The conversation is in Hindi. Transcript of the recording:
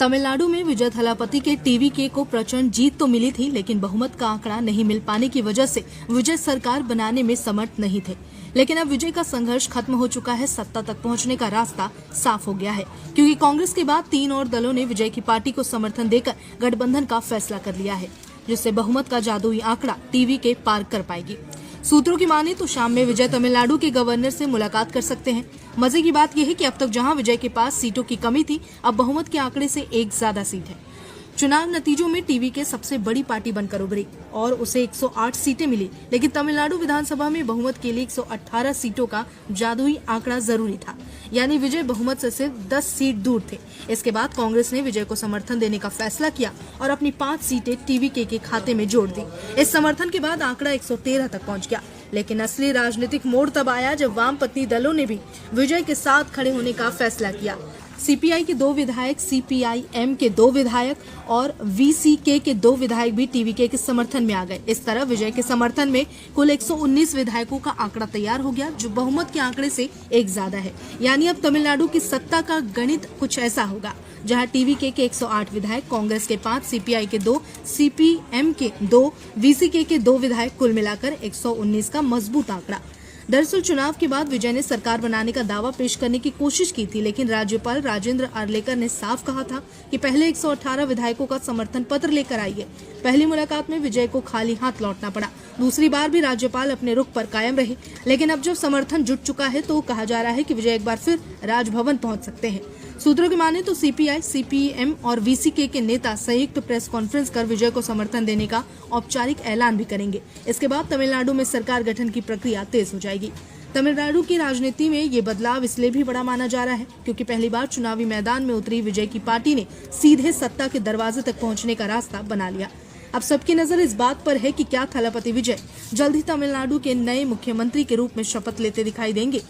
तमिलनाडु में विजय थलापति के टीवीके को प्रचंड जीत तो मिली थी, लेकिन बहुमत का आंकड़ा नहीं मिल पाने की वजह से विजय सरकार बनाने में समर्थ नहीं थे। लेकिन अब विजय का संघर्ष खत्म हो चुका है। सत्ता तक पहुंचने का रास्ता साफ हो गया है, क्योंकि कांग्रेस के बाद 3 और दलों ने विजय की पार्टी को समर्थन देकर गठबंधन का फैसला कर लिया है, जिससे बहुमत का जादुई आंकड़ा टीवीके पार कर पाएगी। सूत्रों की माने तो शाम में विजय तमिलनाडु के गवर्नर से मुलाकात कर सकते हैं। मजे की बात यह है कि अब तक जहां विजय के पास सीटों की कमी थी, अब बहुमत के आंकड़े से एक ज्यादा सीट है। चुनाव नतीजों में टीवीके सबसे बड़ी पार्टी बनकर उभरी और उसे 108 सीटें मिली, लेकिन तमिलनाडु विधानसभा में बहुमत के लिए 118 सीटों का जादुई आंकड़ा जरूरी था, यानी विजय बहुमत से सिर्फ 10 सीट दूर थे। इसके बाद कांग्रेस ने विजय को समर्थन देने का फैसला किया और अपनी 5 सीटें टीवीके के खाते में जोड़ दी। इस समर्थन के बाद आंकड़ा 113 तक पहुंच गया, लेकिन असली राजनीतिक मोड़ तब आया जब वामपंथी दलों ने भी विजय के साथ खड़े होने का फैसला किया। सीपीआई के 2 विधायक, सीपीआई-एम के 2 विधायक और वीसीके के 2 विधायक भी टीवीके के समर्थन में आ गए। इस तरह विजय के समर्थन में कुल 119 विधायकों का आंकड़ा तैयार हो गया, जो बहुमत के आंकड़े से एक ज्यादा है। यानी अब तमिलनाडु की सत्ता का गणित कुछ ऐसा होगा, जहां टीवीके के 108 विधायक, कांग्रेस के 5, सीपीआई के 2, सीपीएम के 2, वीसीके के 2 विधायक, कुल मिलाकर 119 का मजबूत आंकड़ा। दरअसल चुनाव के बाद विजय ने सरकार बनाने का दावा पेश करने की कोशिश की थी, लेकिन राज्यपाल राजेंद्र आर्लेकर ने साफ कहा था कि पहले 118 विधायकों का समर्थन पत्र लेकर आइए। पहली मुलाकात में विजय को खाली हाथ लौटना पड़ा। दूसरी बार भी राज्यपाल अपने रुख पर कायम रहे, लेकिन अब जब समर्थन जुट चुका है तो कहा जा रहा है कि विजय एक बार फिर राजभवन पहुंच सकते हैं। सूत्रों की माने तो सीपीआई, सीपीएम और वीसीके के नेता संयुक्त प्रेस कॉन्फ्रेंस कर विजय को समर्थन देने का औपचारिक ऐलान भी करेंगे। इसके बाद तमिलनाडु में सरकार गठन की प्रक्रिया तेज हो जाएगी। तमिलनाडु की राजनीति में ये बदलाव इसलिए भी बड़ा माना जा रहा है, क्योंकि पहली बार चुनावी मैदान में उतरी विजय की पार्टी ने सीधे सत्ता के दरवाजे तक पहुंचने का रास्ता बना लिया। अब सबकी नजर इस बात पर है कि क्या थलापति विजय जल्द ही तमिलनाडु के नए मुख्यमंत्री के रूप में शपथ लेते दिखाई देंगे।